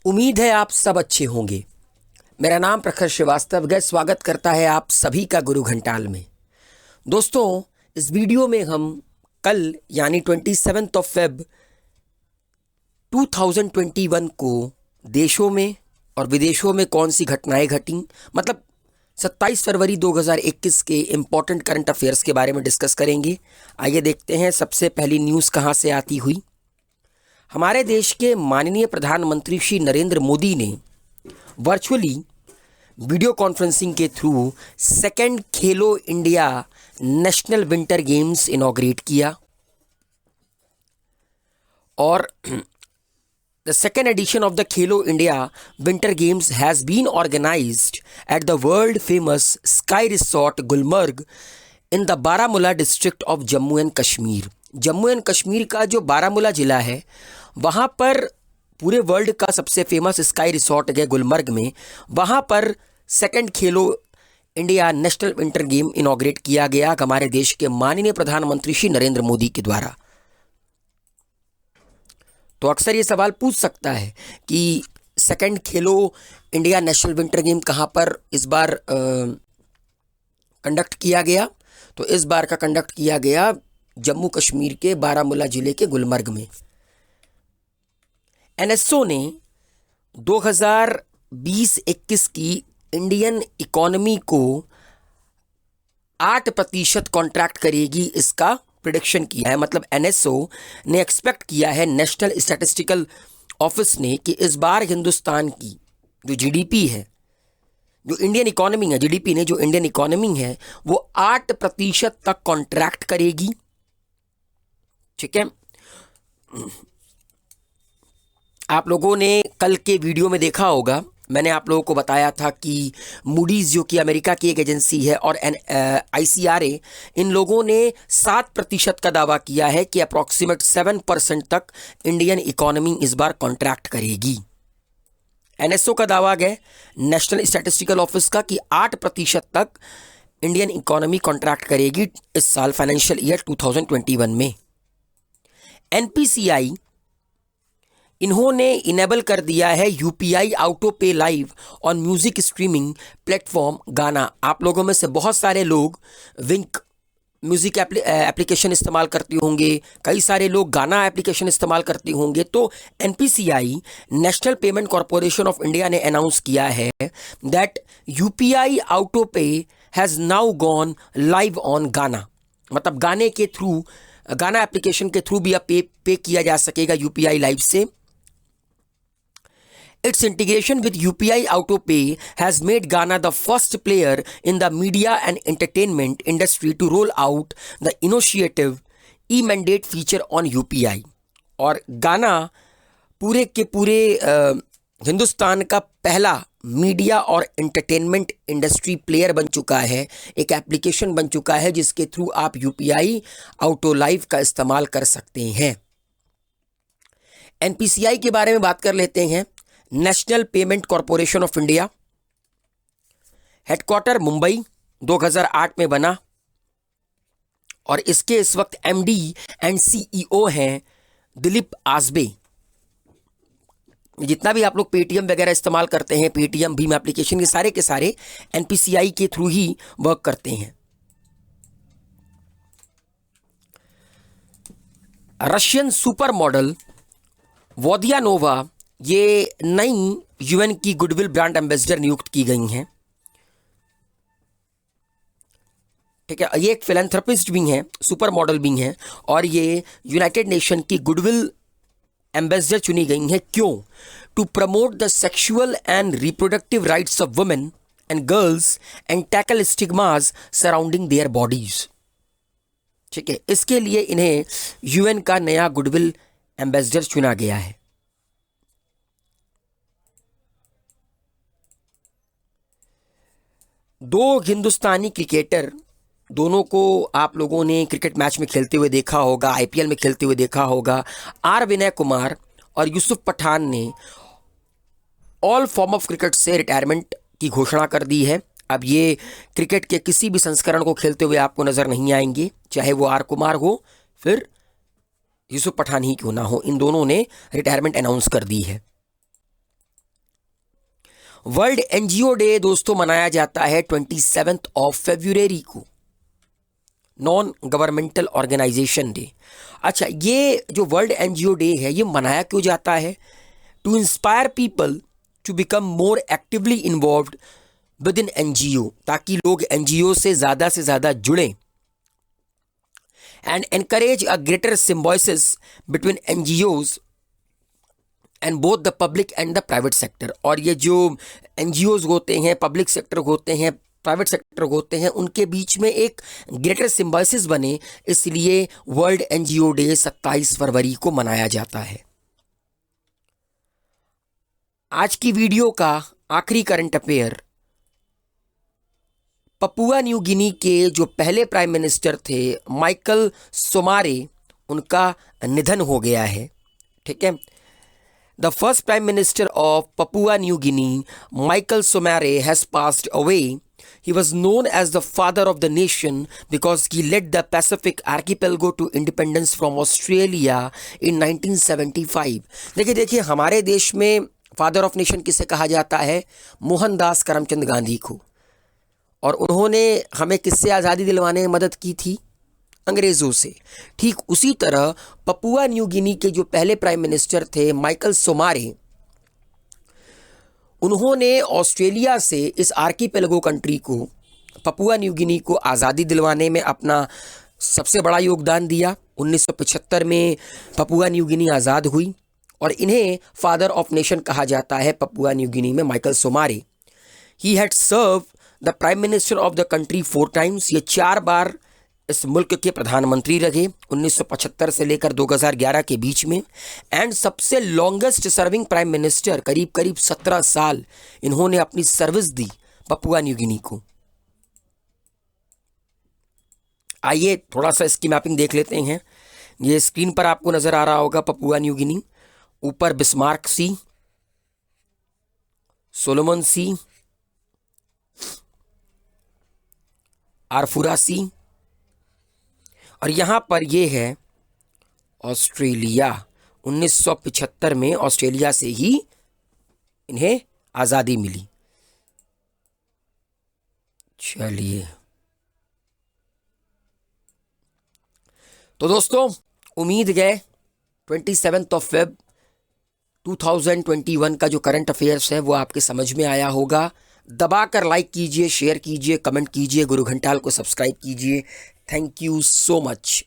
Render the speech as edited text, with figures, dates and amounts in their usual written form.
उम्मीद है आप सब अच्छे होंगे। मेरा नाम प्रखर श्रीवास्तव है। स्वागत करता है आप सभी का गुरु घंटाल में। दोस्तों, इस वीडियो में हम कल यानी 27 फेब 2021 को देशों में और विदेशों में कौन सी घटनाएं घटी, मतलब 27 फरवरी 2021 के इम्पोर्टेंट करंट अफेयर्स के बारे में डिस्कस करेंगे। आइए देखते हैं सबसे पहली न्यूज़ कहाँ से आती हुई। हमारे देश के माननीय प्रधानमंत्री श्री नरेंद्र मोदी ने वर्चुअली वीडियो कॉन्फ्रेंसिंग के थ्रू सेकेंड खेलो India national winter games inaugurate किया और the second edition of the Khelo India Winter Games has been organized at the world famous Sky Resort Gulmarg in the Baramulla district of Jammu and Kashmir। Jammu and Kashmir का जो बारामूला ज़िला है वहाँ पर पूरे world का सबसे फेमस स्काई रिसोर्ट है गुलमर्ग में। वहाँ पर सेकंड खेलो India national winter game inaugurate किया गया हमारे देश के माननीय प्रधानमंत्री श्री नरेंद्र मोदी के द्वारा। तो अक्सर ये सवाल पूछ सकता है कि सेकंड खेलो इंडिया नेशनल विंटर गेम कहाँ पर इस बार कंडक्ट किया गया। तो इस बार का कंडक्ट किया गया जम्मू कश्मीर के बारामूला ज़िले के गुलमर्ग में। एनएसओ ने 2020-21 की इंडियन इकोनॉमी को 8% कॉन्ट्रैक्ट करेगी, इसका प्रिडिक्शन किया है। मतलब एनएसओ ने एक्सपेक्ट किया है, नेशनल स्टैटिस्टिकल ऑफिस ने, कि इस बार हिंदुस्तान की जो जीडीपी है, जो इंडियन इकोनॉमी है, जीडीपी ने जो इंडियन इकोनॉमी है वो 8% तक कॉन्ट्रैक्ट करेगी। ठीक है, आप लोगों ने कल के वीडियो में देखा होगा, मैंने आप लोगों को बताया था कि मूडीज़ जो कि अमेरिका की एक एजेंसी है और आईसीआरए, इन लोगों ने 7% का दावा किया है कि अप्रॉक्सीमेट 7% तक इंडियन इकोनॉमी इस बार कॉन्ट्रैक्ट करेगी। एनएसओ का दावा है, नेशनल स्टैटिस्टिकल ऑफिस का, कि 8% तक इंडियन इकोनॉमी कॉन्ट्रैक्ट करेगी इस साल फाइनेंशियल ईयर 2021 में। एनपीसीआई इन्होंने इनेबल कर दिया है यूपीआई ऑटो पे live on music streaming platform गाना। आप लोगों में से बहुत सारे लोग विंक म्यूजिक एप्लीकेशन इस्तेमाल करते होंगे, कई सारे लोग गाना एप्लीकेशन इस्तेमाल करते होंगे। तो NPCI national payment corporation of India ने अनाउंस किया है दैट यूपीआई ऑटो पे has now gone live on गाना। मतलब गाने के थ्रू, गाना एप्लीकेशन के थ्रू भी अब पे किया जा सकेगा यूपीआई लाइव से। Its integration with UPI AutoPay has made Ghana the first player in the media and entertainment industry to roll out the initiative e-mandate feature on UPI। और गाना पूरे के पूरे हिंदुस्तान का पहला मीडिया और एंटरटेनमेंट इंडस्ट्री प्लेयर बन चुका है, एक एप्लीकेशन बन चुका है जिसके थ्रू आप यूपीआई ऑटो लाइव का इस्तेमाल कर सकते हैं। एनपीसीआई के बारे में बात कर लेते हैं। National payment corporation of India, headquarter Mumbai, 2008 में बना और इसके इस वक्त एमडी एंड सीईओ हैं दिलीप आसबे। जितना भी आप लोग पेटीएम वगैरह इस्तेमाल करते हैं, पेटीएम भीम एप्लीकेशन, ये के सारे एनपीसीआई के थ्रू ही वर्क करते हैं। रशियन सुपर मॉडल वोदियानोवा ये नई यूएन की गुडविल ब्रांड एम्बेसडर नियुक्त की गई हैं। ठीक है, ये एक फिलैंथ्रोपिस्ट भी हैं, सुपर मॉडल भी हैं और ये यूनाइटेड नेशन की गुडविल एम्बेसडर चुनी गई हैं। क्यों? To promote the sexual and reproductive rights of women and girls and tackle stigmas surrounding their bodies. ठीक है, इसके लिए इन्हें यूएन का नया गुडविल एम्बेसडर चुना गया है। दो हिंदुस्तानी क्रिकेटर, दोनों को आप लोगों ने क्रिकेट मैच में खेलते हुए देखा होगा, आईपीएल में खेलते हुए देखा होगा। आर विनय कुमार और यूसुफ पठान ने ऑल फॉर्म ऑफ क्रिकेट से रिटायरमेंट की घोषणा कर दी है। अब ये क्रिकेट के किसी भी संस्करण को खेलते हुए आपको नज़र नहीं आएंगे, चाहे वो आर कुमार हो फिर यूसुफ पठान ही क्यों ना हो, इन दोनों ने रिटायरमेंट अनाउंस कर दी है। वर्ल्ड एनजीओ डे दोस्तों मनाया जाता है 27 फरवरी को, नॉन गवर्नमेंटल ऑर्गेनाइजेशन डे। अच्छा, ये जो वर्ल्ड एनजीओ डे है ये मनाया क्यों जाता है? To inspire people to become more actively involved with in NGO, ताकि लोग एनजीओ से ज़्यादा जुड़ें, and encourage a greater symbiosis between NGOs and both the public and the private sector. और ये जो एनजीओज होते हैं, पब्लिक सेक्टर होते हैं, प्राइवेट सेक्टर होते हैं, उनके बीच में एक ग्रेटर सिम्बोसिस बने, इसलिए वर्ल्ड एनजीओ डे 27 फरवरी को मनाया जाता है। आज की वीडियो का आखिरी current affair, Papua New Guinea के जो पहले प्राइम मिनिस्टर थे माइकल सोमारे, उनका निधन हो गया है। ठीक है, the first prime minister of Papua New Guinea, Michael Somare, has passed away. He was known as the father of the nation because he led the Pacific archipelago to independence from Australia in 1975। देखिए हमारे देश में father of nation किसे कहा जाता है? मोहनदास करमचंद गांधी को। और उन्होंने हमें किससे आज़ादी दिलवाने में मदद की थी? अंग्रेज़ों से। ठीक उसी तरह पपुआ न्यू गिनी के जो पहले प्राइम मिनिस्टर थे माइकल सोमारे, उन्होंने ऑस्ट्रेलिया से इस आर्कीपेलगो कंट्री को, पपुआ न्यू गिनी को आज़ादी दिलवाने में अपना सबसे बड़ा योगदान दिया। 1975 में पपुआ न्यू गिनी आज़ाद हुई और इन्हें फादर ऑफ नेशन कहा जाता है पपुआ न्यू गिनी में Michael Somare. He had serve the prime minister of the country 4 times. ये 4 बार इस मुल्क के प्रधानमंत्री रहे 1975 से लेकर 2011 के बीच में। एंड सबसे लॉन्गेस्ट सर्विंग प्राइम मिनिस्टर, करीब 17 साल इन्होंने अपनी सर्विस दी पपुआ न्यू गिनी को। आइए थोड़ा सा इसकी मैपिंग देख लेते हैं। ये स्क्रीन पर आपको नजर आ रहा होगा पपुआ न्यू गिनी। ऊपर बिस्मार्क सी, सोलोमन सी, आरफुरा सी, और यहाँ पर ये है ऑस्ट्रेलिया। 1975 में ऑस्ट्रेलिया से ही इन्हें आज़ादी मिली। चलिए, तो दोस्तों उम्मीद है 27 फरवरी 2021 का जो करंट अफेयर्स है वो आपके समझ में आया होगा। दबाकर लाइक कीजिए, शेयर कीजिए, कमेंट कीजिए, गुरु घंटाल को सब्सक्राइब कीजिए। Thank you so much.